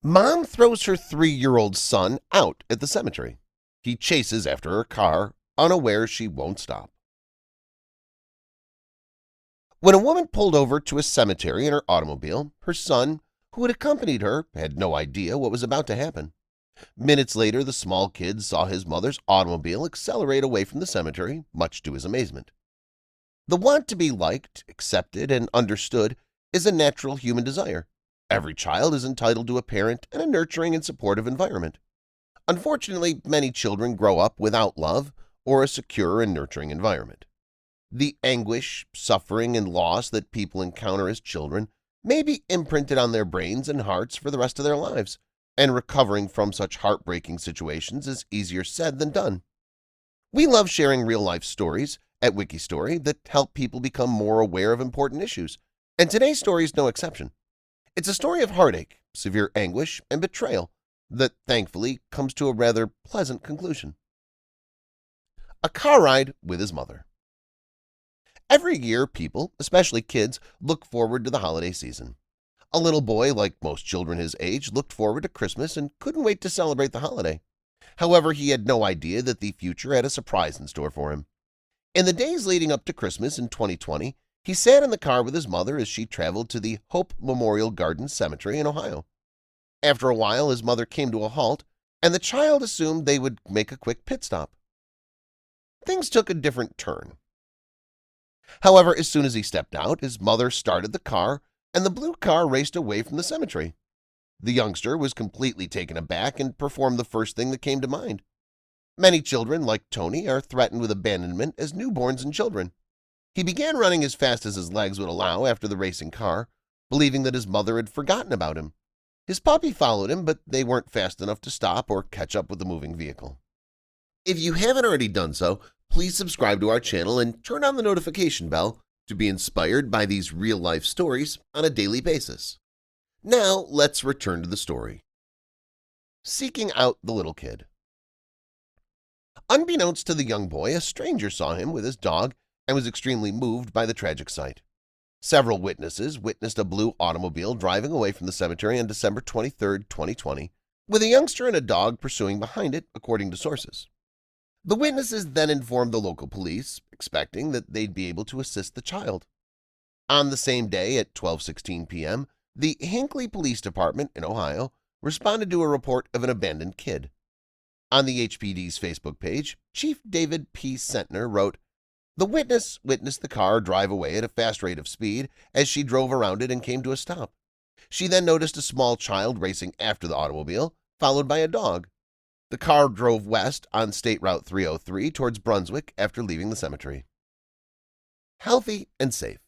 Mom throws her 3-year-old son out at the cemetery. He chases after her car, unaware she won't stop. When a woman pulled over to a cemetery in her automobile, her son, who had accompanied her, had no idea what was about to happen. Minutes later, the small kid saw his mother's automobile accelerate away from the cemetery, much to his amazement. The want to be liked, accepted, and understood is a natural human desire. Every child is entitled to a parent and a nurturing and supportive environment. Unfortunately, many children grow up without love or a secure and nurturing environment. The anguish, suffering, and loss that people encounter as children may be imprinted on their brains and hearts for the rest of their lives, and recovering from such heartbreaking situations is easier said than done. We love sharing real-life stories at WikiStory that help people become more aware of important issues, and today's story is no exception. It's a story of heartache, severe anguish, and betrayal that thankfully comes to a rather pleasant conclusion. A car ride with his mother. Every year, people, especially kids, look forward to the holiday season. A little boy, like most children his age, looked forward to Christmas and couldn't wait to celebrate the holiday. However, he had no idea that the future had a surprise in store for him. In the days leading up to Christmas in 2020, he sat in the car with his mother as she traveled to the Hope Memorial Gardens Cemetery in Ohio. After a while, his mother came to a halt, and the child assumed they would make a quick pit stop. Things took a different turn. However, as soon as he stepped out, his mother started the car, and the blue car raced away from the cemetery. The youngster was completely taken aback and performed the first thing that came to mind. Many children, like Tony, are threatened with abandonment as newborns and children. He began running as fast as his legs would allow after the racing car, believing that his mother had forgotten about him. His puppy followed him, but they weren't fast enough to stop or catch up with the moving vehicle. If you haven't already done so, please subscribe to our channel and turn on the notification bell to be inspired by these real-life stories on a daily basis. Now, let's return to the story. Seeking out the little kid. Unbeknownst to the young boy, a stranger saw him with his dog and was extremely moved by the tragic sight. Several witnesses witnessed a blue automobile driving away from the cemetery on December 23, 2020, with a youngster and a dog pursuing behind it, according to sources. The witnesses then informed the local police, expecting that they'd be able to assist the child. On the same day at 12:16 p.m., the Hinckley Police Department in Ohio responded to a report of an abandoned kid. On the HPD's Facebook page, Chief David P. Sentner wrote, "The witness witnessed the car drive away at a fast rate of speed as she drove around it and came to a stop. She then noticed a small child racing after the automobile, followed by a dog. The car drove west on State Route 303 towards Brunswick after leaving the cemetery." Healthy and safe.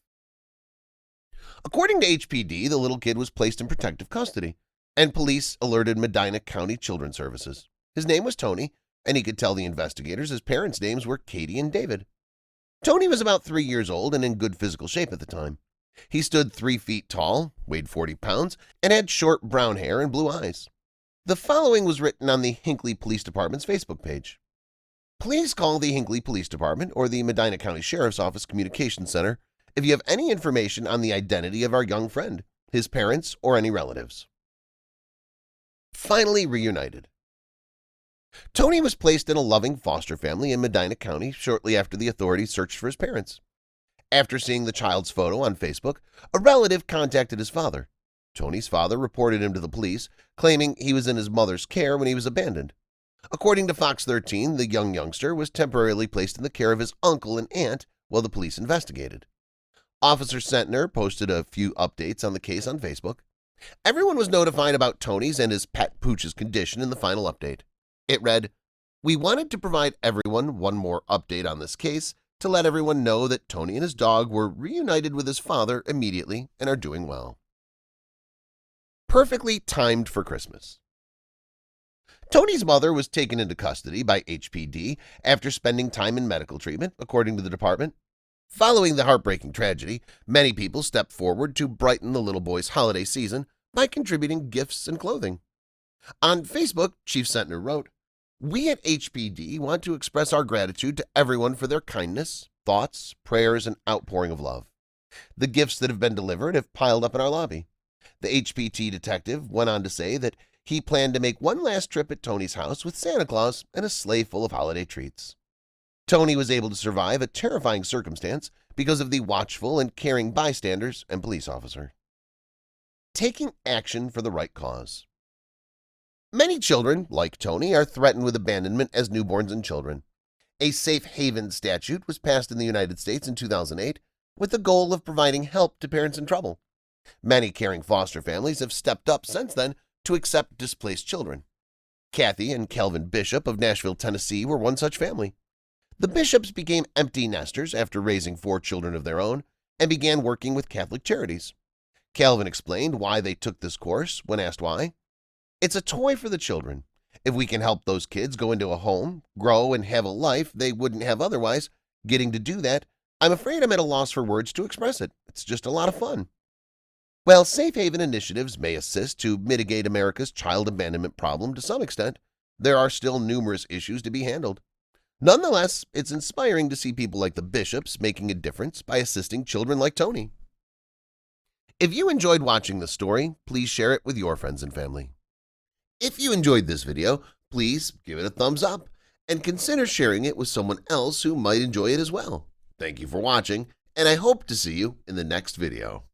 According to HPD, the little kid was placed in protective custody, and police alerted Medina County Children's Services. His name was Tony, and he could tell the investigators his parents' names were Katie and David. Tony was about 3 years old and in good physical shape at the time. He stood 3 feet tall, weighed 40 pounds, and had short brown hair and blue eyes. The following was written on the Hinckley Police Department's Facebook page. Please call the Hinckley Police Department or the Medina County Sheriff's Office Communications Center if you have any information on the identity of our young friend, his parents, or any relatives. Finally reunited. Tony was placed in a loving foster family in Medina County shortly after the authorities searched for his parents. After seeing the child's photo on Facebook, a relative contacted his father. Tony's father reported him to the police, claiming he was in his mother's care when he was abandoned. According to Fox 13, the young youngster was temporarily placed in the care of his uncle and aunt while the police investigated. Officer Sentner posted a few updates on the case on Facebook. Everyone was notified about Tony's and his pet Pooch's condition in the final update. It read, "We wanted to provide everyone one more update on this case to let everyone know that Tony and his dog were reunited with his father immediately and are doing well." Perfectly timed for Christmas. Tony's mother was taken into custody by HPD after spending time in medical treatment, according to the department. Following the heartbreaking tragedy, many people stepped forward to brighten the little boy's holiday season by contributing gifts and clothing. On Facebook, Chief Sentner wrote, "We at HPD want to express our gratitude to everyone for their kindness, thoughts, prayers, and outpouring of love. The gifts that have been delivered have piled up in our lobby." The HPT detective went on to say that He planned to make one last trip at Tony's house with Santa Claus and a sleigh full of holiday treats. Tony was able to survive a terrifying circumstance because of the watchful and caring bystanders and police officer. Taking action for the right cause. Many children, like Tony, are threatened with abandonment as newborns and children. A safe haven statute was passed in the United States in 2008 with the goal of providing help to parents in trouble. Many caring foster families have stepped up since then to accept displaced children. Kathy and Kelvin Bishop of Nashville, Tennessee were one such family. The Bishops became empty nesters after raising 4 children of their own and began working with Catholic charities. Kelvin explained why they took this course when asked why. "It's a toy for the children. If we can help those kids go into a home, grow, and have a life they wouldn't have otherwise, getting to do that, I'm afraid I'm at a loss for words to express it. It's just a lot of fun." While safe haven initiatives may assist to mitigate America's child abandonment problem to some extent, there are still numerous issues to be handled. Nonetheless, it's inspiring to see people like the Bishops making a difference by assisting children like Tony. If you enjoyed watching the story, please share it with your friends and family. If you enjoyed this video, please give it a thumbs up and consider sharing it with someone else who might enjoy it as well. Thank you for watching, and I hope to see you in the next video.